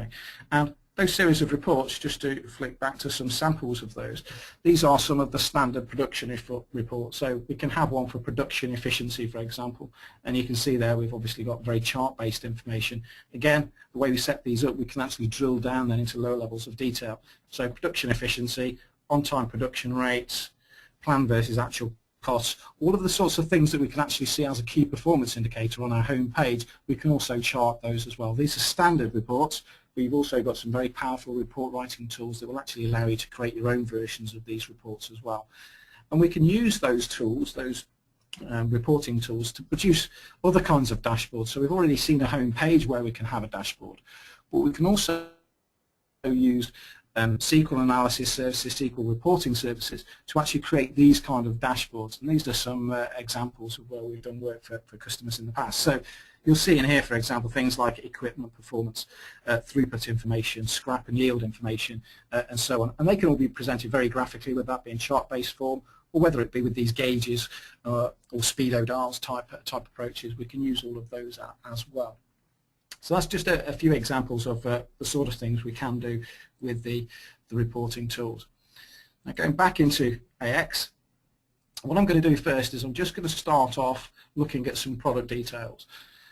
Okay, and those series of reports, just to flick back to some samples of those, these are some of the standard production reports. So we can have one for production efficiency, for example, and you can see there we've obviously got very chart-based information. Again, the way we set these up, we can actually drill down then into lower levels of detail. So production efficiency, on-time production rates, plan versus actual costs, all of the sorts of things that we can actually see as a key performance indicator on our home page, we can also chart those as well. These are standard reports. We've also got some very powerful report writing tools that will actually allow you to create your own versions of these reports as well. And we can use those tools, those reporting tools, to produce other kinds of dashboards. So we've already seen a home page where we can have a dashboard, but we can also use SQL analysis services, SQL reporting services to actually create these kind of dashboards. And these are some examples of where we've done work for customers in the past. So you'll see in here, for example, things like equipment performance, throughput information, scrap and yield information, and so on. And they can all be presented very graphically, whether that be in chart-based form or whether it be with these gauges or speedo dials type approaches. We can use all of those as well. So that's just a few examples of the sort of things we can do with the reporting tools. Now going back into AX, what I'm going to do first is I'm just going to start off looking at some product details.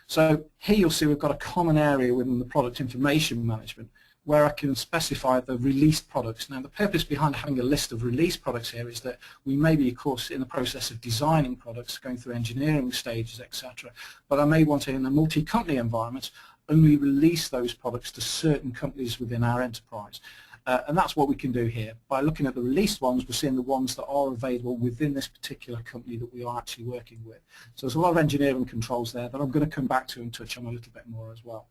So here you'll see we've got a common area within the product information management where I can specify the released products. Now the purpose behind having a list of released products here is that we may be, of course, in the process of designing products, going through engineering stages, etc. But I may want to, in a multi-company environment, only release those products to certain companies within our enterprise. And that's what we can do here. By looking at the released ones, we're seeing the ones that are available within this particular company that we are actually working with. So there's a lot of engineering controls there that I'm going to come back to and touch on a little bit more as well.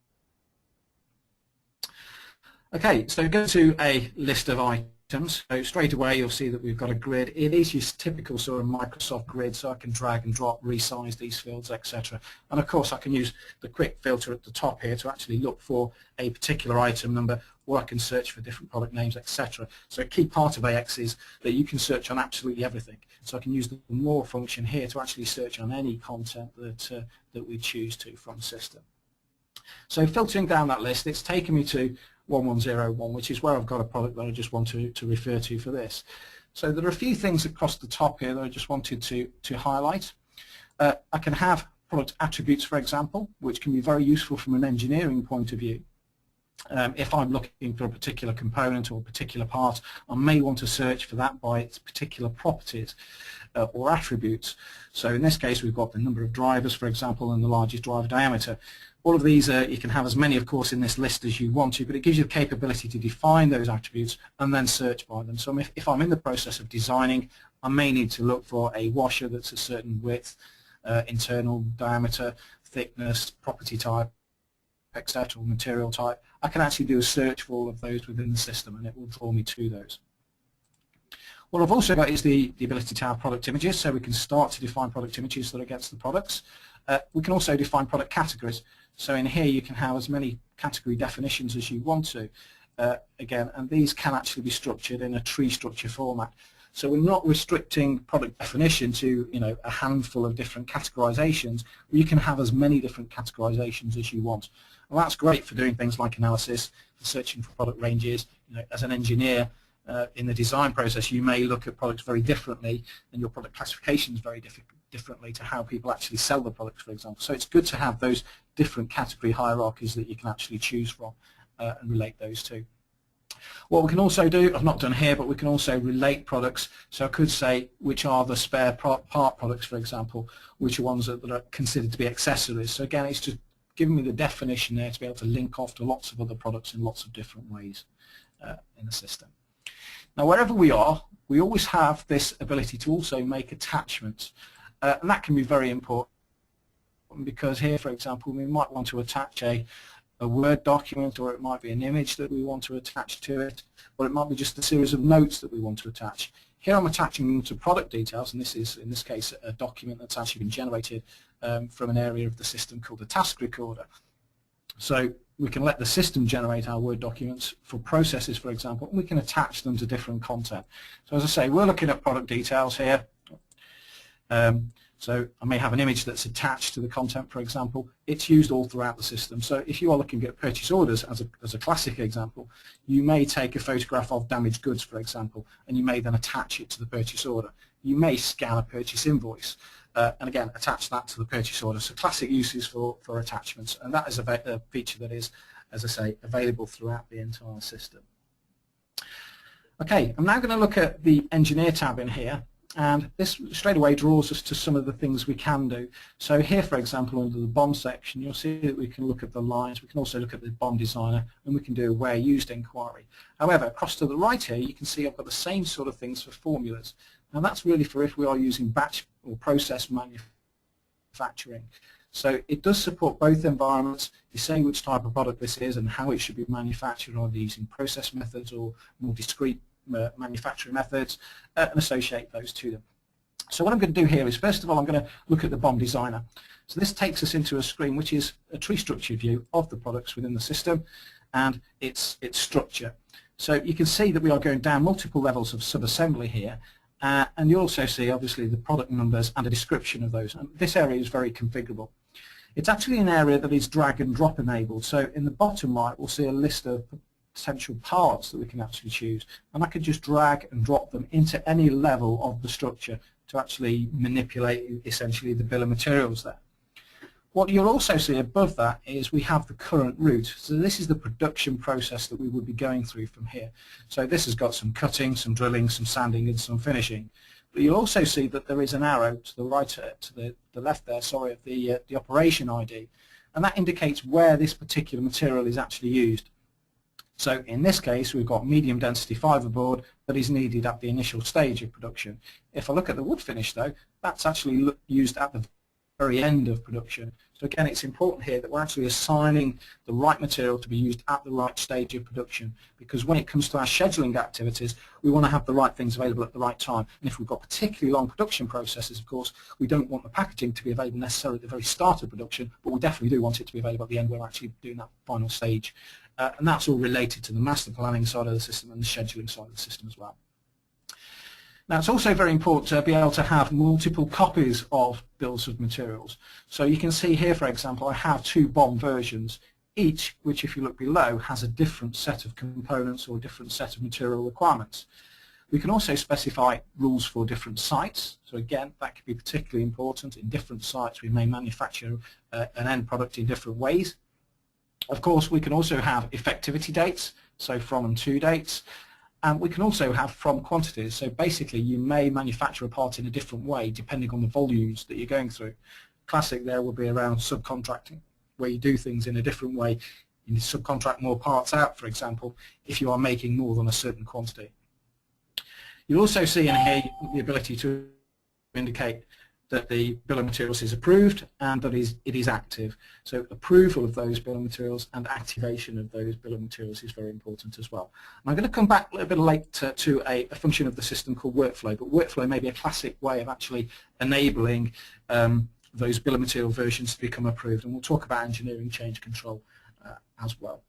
Okay, so go to a list of items. So straight away you'll see that we've got a grid. It is your typical sort of Microsoft grid, so I can drag and drop, resize these fields, etc. And of course I can use the quick filter at the top here to actually look for a particular item number, or I can search for different product names, etc. So a key part of AX is that you can search on absolutely everything. So I can use the more function here to actually search on any content that we choose to from system. So filtering down that list, it's taken me to 1101, which is where I've got a product that I just want to refer to for this. So there are a few things across the top here that I just wanted to highlight. I can have product attributes, for example, which can be very useful from an engineering point of view. If I'm looking for a particular component or a particular part, I may want to search for that by its particular properties or attributes. So in this case we've got the number of drivers, for example, and the largest driver diameter. All of these, you can have as many, of course, in this list as you want to, but it gives you the capability to define those attributes and then search by them. So if I'm in the process of designing, I may need to look for a washer that's a certain width, internal diameter, thickness, property type, etc., material type. I can actually do a search for all of those within the system and it will draw me to those. What I've also got is the ability to have product images, so we can start to define product images that are against the products. We can also define product categories. So in here you can have as many category definitions as you want to, again, and these can actually be structured in a tree structure format. So we're not restricting product definition to, a handful of different categorizations. You can have as many different categorizations as you want. Well, that's great for doing things like analysis, for searching for product ranges. As an engineer, in the design process, you may look at products very differently, and your product classifications very differently to how people actually sell the products, for example. So it's good to have those different category hierarchies that you can actually choose from and relate those to. What we can also do, I've not done here, but we can also relate products. So I could say which are the spare part products, for example, which are ones that are considered to be accessories. So again, it's just giving me the definition there to be able to link off to lots of other products in lots of different ways in the system. Now, wherever we are, we always have this ability to also make attachments, and that can be very important because here, for example, we might want to attach a Word document, or it might be an image that we want to attach to it, or it might be just a series of notes that we want to attach. Here I'm attaching them to product details, and this is, in this case, a document that's actually been generated from an area of the system called the task recorder. So we can let the system generate our Word documents for processes, for example, and we can attach them to different content. So as I say, we're looking at product details here. So I may have an image that's attached to the content, for example. It's used all throughout the system. So if you are looking at purchase orders as a classic example, you may take a photograph of damaged goods, for example, and you may then attach it to the purchase order. You may scan a purchase invoice and again attach that to the purchase order. So classic uses for attachments, and that is a feature that is, as I say, available throughout the entire system. Okay, I'm now going to look at the Engineer tab in here, and this straight away draws us to some of the things we can do. So here, for example, under the BOM section, you'll see that we can look at the lines, we can also look at the BOM designer, and we can do a where used inquiry. However, across to the right here, you can see I've got the same sort of things for formulas. And that's really for if we are using batch or process manufacturing. So it does support both environments. It's saying which type of product this is and how it should be manufactured, either using process methods or more discrete manufacturing methods, and associate those to them. So what I'm going to do here is, first of all, I'm going to look at the BOM designer. So this takes us into a screen which is a tree structure view of the products within the system and its structure. So you can see that we are going down multiple levels of sub-assembly here. And you also see, obviously, the product numbers and a description of those. And this area is very configurable. It's actually an area that is drag and drop enabled. So in the bottom right, we'll see a list of potential parts that we can actually choose. And I could just drag and drop them into any level of the structure to actually manipulate, essentially, the bill of materials there. What you'll also see above that is we have the current route. So this is the production process that we would be going through from here. So this has got some cutting, some drilling, some sanding, and some finishing. But you'll also see that there is an arrow to the right, to the left there, sorry, of the operation ID, and that indicates where this particular material is actually used. So in this case, we've got medium density fiberboard that is needed at the initial stage of production. If I look at the wood finish, though, that's actually used at the very end of production. So again, it's important here that we're actually assigning the right material to be used at the right stage of production, because when it comes to our scheduling activities, we want to have the right things available at the right time. And if we've got particularly long production processes, of course, we don't want the packaging to be available necessarily at the very start of production, but we definitely do want it to be available at the end where we're actually doing that final stage. And that's all related to the master planning side of the system and the scheduling side of the system as well. Now, it's also very important to be able to have multiple copies of bills of materials. So you can see here, for example, I have two BOM versions, each which, if you look below, has a different set of components or different set of material requirements. We can also specify rules for different sites. So again, that could be particularly important. In different sites, we may manufacture an end product in different ways. Of course, we can also have effectivity dates, so from and to dates. And we can also have from quantities. So basically, you may manufacture a part in a different way depending on the volumes that you're going through. Classic there will be around subcontracting, where you do things in a different way. You subcontract more parts out, for example, if you are making more than a certain quantity. You'll also see in here the ability to indicate that the bill of materials is approved and that it is active. So approval of those bill of materials and activation of those bill of materials is very important as well. And I'm going to come back a little bit later to a function of the system called workflow, but workflow may be a classic way of actually enabling those bill of material versions to become approved, and we'll talk about engineering change control as well.